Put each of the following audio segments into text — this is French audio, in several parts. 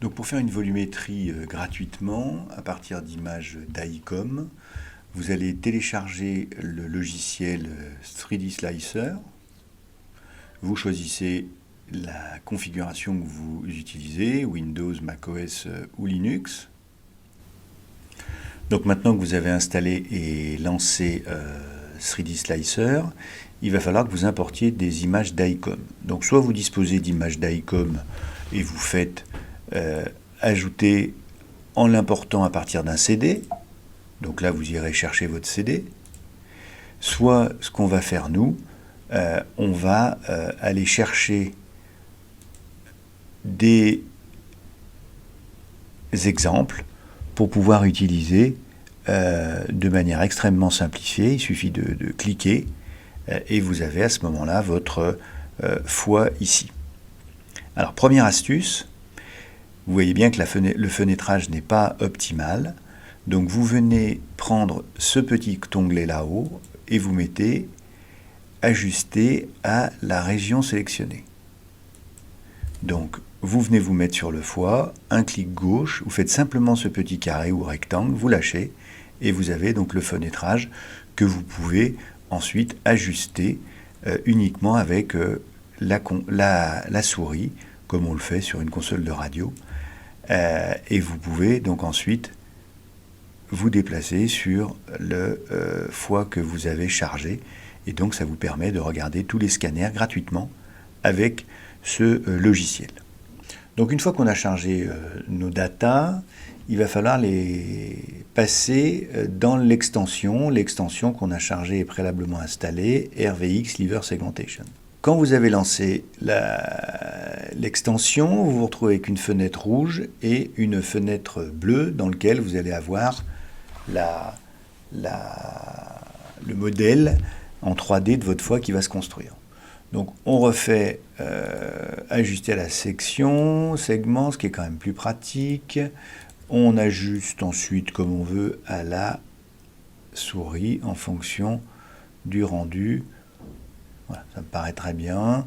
Donc pour faire une volumétrie gratuitement, à partir d'images DICOM, vous allez télécharger le logiciel 3D Slicer. Vous choisissez la configuration que vous utilisez, Windows, macOS ou Linux. Donc maintenant que vous avez installé et lancé 3D Slicer, il va falloir que vous importiez des images DICOM. Donc soit vous disposez d'images DICOM et vous faites ajouter en l'important à partir d'un CD. Donc là, vous irez chercher votre CD. Soit ce qu'on va faire nous, on va aller chercher des exemples pour pouvoir utiliser de manière extrêmement simplifiée. Il suffit de cliquer et vous avez à ce moment-là votre foi ici. Alors, première astuce, vous voyez bien que le fenêtrage n'est pas optimal. Donc vous venez prendre ce petit onglet là-haut et vous mettez ajuster à la région sélectionnée. Donc vous venez vous mettre sur le foie, un clic gauche, vous faites simplement ce petit carré ou rectangle, vous lâchez et vous avez donc le fenêtrage que vous pouvez ensuite ajuster uniquement avec la souris, comme on le fait sur une console de radio. Et vous pouvez donc ensuite vous déplacer sur le foie que vous avez chargé. Et donc ça vous permet de regarder tous les scanners gratuitement avec ce logiciel. Donc une fois qu'on a chargé nos datas, il va falloir les passer dans l'extension qu'on a chargée et préalablement installée, RVX Liver Segmentation. Quand vous avez lancé l'extension, vous vous retrouvez avec une fenêtre rouge et une fenêtre bleue dans laquelle vous allez avoir le modèle en 3D de votre foie qui va se construire. Donc on refait ajuster à la section, segment, ce qui est quand même plus pratique. On ajuste ensuite comme on veut à la souris en fonction du rendu. Voilà, ça me paraît très bien.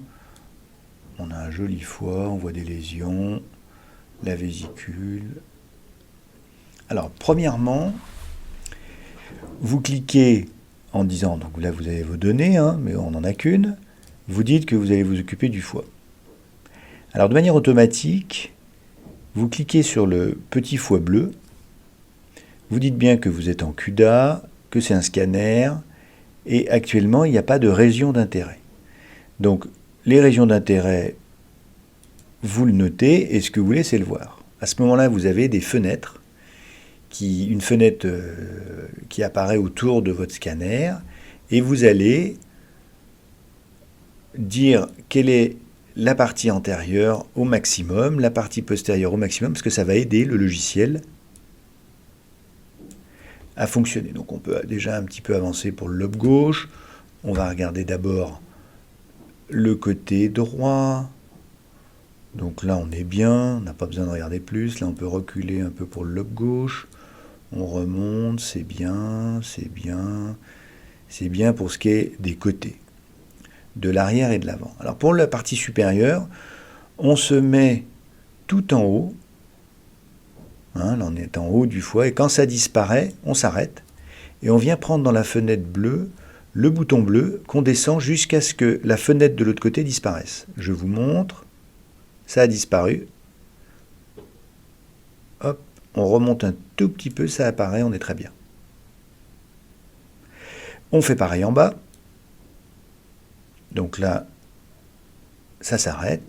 On a un joli foie, on voit des lésions, la vésicule. Alors, premièrement, vous cliquez en disant, donc là vous avez vos données, mais on n'en a qu'une, vous dites que vous allez vous occuper du foie. Alors, de manière automatique, vous cliquez sur le petit foie bleu, vous dites bien que vous êtes en CUDA, que c'est un scanner, et actuellement, il n'y a pas de région d'intérêt. Donc, les régions d'intérêt, vous le notez, et ce que vous voulez, c'est le voir. À ce moment-là, vous avez des fenêtres, une fenêtre qui apparaît autour de votre scanner, et vous allez dire quelle est la partie antérieure au maximum, la partie postérieure au maximum, parce que ça va aider le logiciel à fonctionner. Donc on peut déjà un petit peu avancer pour le lobe gauche. On va regarder d'abord le côté droit. Donc là on est bien, on n'a pas besoin de regarder plus. Là on peut reculer un peu pour le lobe gauche. On remonte, c'est bien, c'est bien. C'est bien pour ce qui est des côtés, de l'arrière et de l'avant. Alors pour la partie supérieure, on se met tout en haut. Là, on est en haut du foie, et quand ça disparaît, on s'arrête, et on vient prendre dans la fenêtre bleue, le bouton bleu, qu'on descend jusqu'à ce que la fenêtre de l'autre côté disparaisse. Je vous montre, ça a disparu. Hop, on remonte un tout petit peu, ça apparaît, on est très bien. On fait pareil en bas. Donc là, ça s'arrête,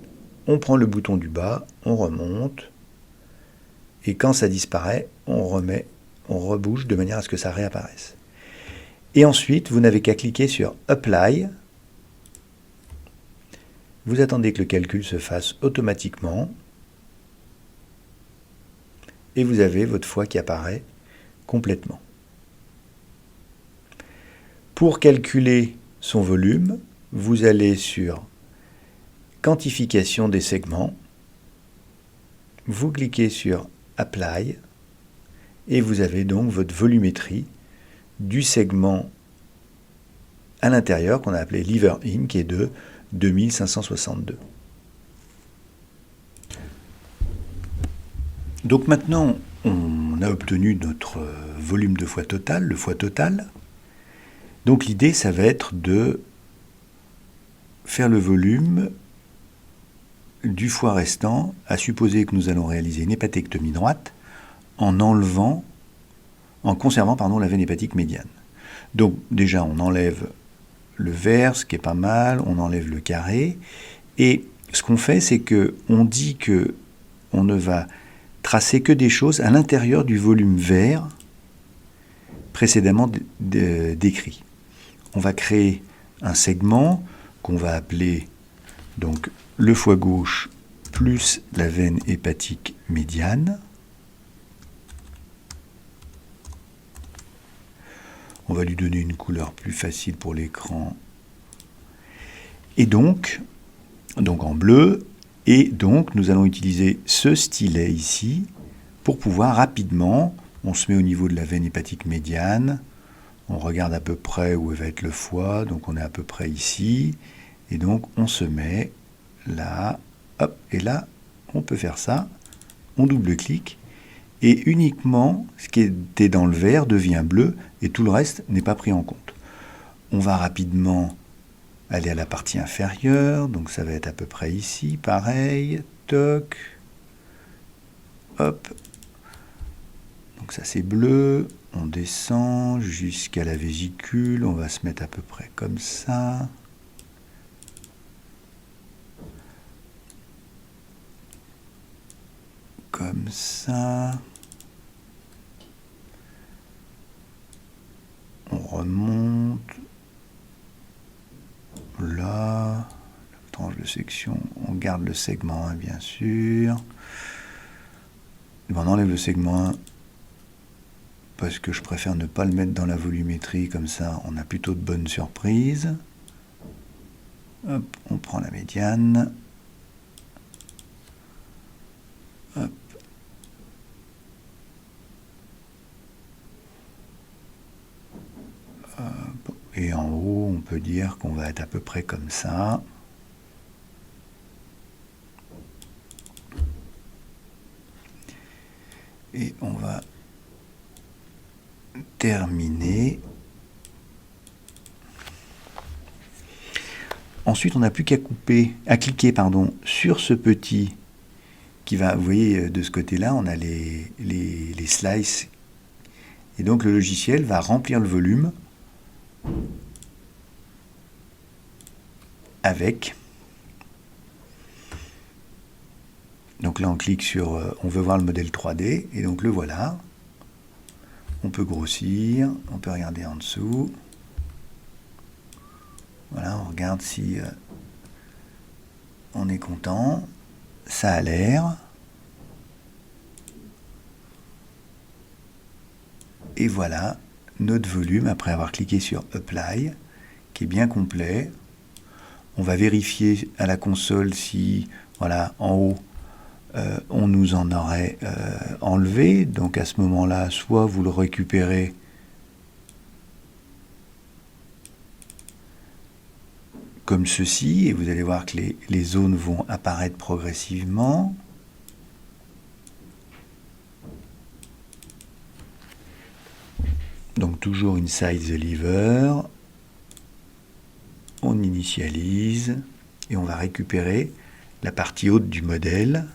on prend le bouton du bas, on remonte, et quand ça disparaît, on rebouge de manière à ce que ça réapparaisse. Et ensuite, vous n'avez qu'à cliquer sur Apply. Vous attendez que le calcul se fasse automatiquement. Et vous avez votre foie qui apparaît complètement. Pour calculer son volume, vous allez sur Quantification des segments. Vous cliquez sur Apply et vous avez donc votre volumétrie du segment à l'intérieur qu'on a appelé Liver In, qui est de 2562. Donc maintenant, on a obtenu notre volume de foie total, le foie total. Donc l'idée, ça va être de faire le volume du foie restant, à supposer que nous allons réaliser une hépatectomie droite, en conservant la veine hépatique médiane. Donc déjà, on enlève le vert, ce qui est pas mal, on enlève le carré, et ce qu'on fait, c'est qu'on dit qu'on ne va tracer que des choses à l'intérieur du volume vert précédemment décrit. On va créer un segment qu'on va appeler donc le foie gauche plus la veine hépatique médiane. On va lui donner une couleur plus facile pour l'écran. Et donc en bleu, et donc nous allons utiliser ce stylet ici pour pouvoir rapidement, on se met au niveau de la veine hépatique médiane, on regarde à peu près où va être le foie, donc on est à peu près ici, et donc on se met là, hop, et là on peut faire ça, on double-clique, et uniquement ce qui était dans le vert devient bleu, et tout le reste n'est pas pris en compte. On va rapidement aller à la partie inférieure, donc ça va être à peu près ici, pareil, toc, hop, donc ça c'est bleu, on descend jusqu'à la vésicule, on va se mettre à peu près comme ça, comme ça, on remonte, là, la tranche de section, on garde le segment 1 bien sûr, et on enlève le segment 1 parce que je préfère ne pas le mettre dans la volumétrie, comme ça on a plutôt de bonnes surprises. Hop, on prend la médiane, hop. Et en haut, on peut dire qu'on va être à peu près comme ça. Et on va terminer. Ensuite, on n'a plus qu'à cliquer sur ce petit qui va, vous voyez, de ce côté-là, on a les slices. Et donc le logiciel va remplir le volume avec. Donc là on clique sur, on veut voir le modèle 3D, et donc le voilà. On peut grossir, on peut regarder en dessous. Voilà, on regarde si on est content. Ça a l'air. Et voilà notre volume après avoir cliqué sur Apply, qui est bien complet. On va vérifier à la console si, voilà, en haut, on nous en aurait enlevé. Donc à ce moment-là, soit vous le récupérez comme ceci, et vous allez voir que les zones vont apparaître progressivement. Donc toujours inside the liver, on initialise et on va récupérer la partie haute du modèle.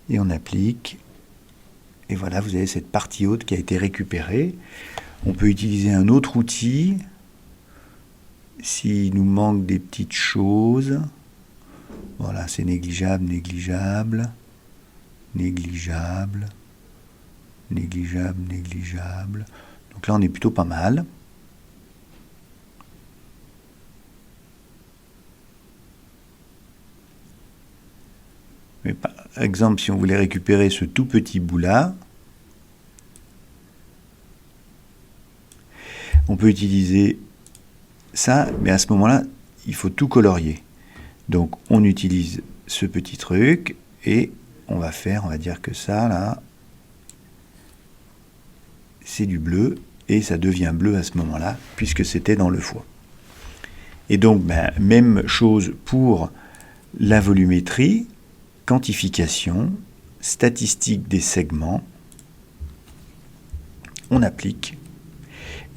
Et on applique, et voilà, vous avez cette partie haute qui a été récupérée. On peut utiliser un autre outil s'il nous manque des petites choses. Voilà, c'est négligeable, négligeable, négligeable, négligeable, négligeable. Donc là, on est plutôt pas mal. Mais par exemple, si on voulait récupérer ce tout petit bout-là, on peut utiliser ça, mais à ce moment-là, il faut tout colorier. Donc, on utilise ce petit truc, et on va faire, on va dire que ça, là, c'est du bleu, et ça devient bleu à ce moment-là, puisque c'était dans le foie. Et donc, même chose pour la volumétrie, quantification, statistique des segments, on applique,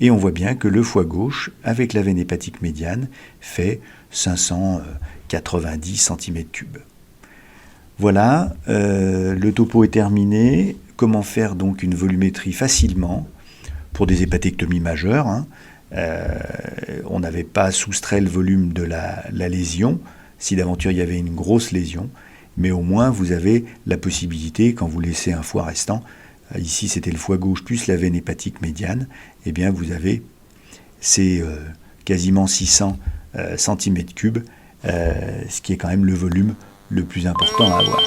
et on voit bien que le foie gauche, avec la veine hépatique médiane, fait 590 cm3. Voilà, le topo est terminé. Comment faire donc une volumétrie facilement pour des hépatectomies majeures, hein. On n'avait pas soustrait le volume de la lésion, si d'aventure il y avait une grosse lésion, mais au moins vous avez la possibilité, quand vous laissez un foie restant, ici c'était le foie gauche plus la veine hépatique médiane, eh bien vous avez ces quasiment 600 cm3, ce qui est quand même le volume le plus important à avoir.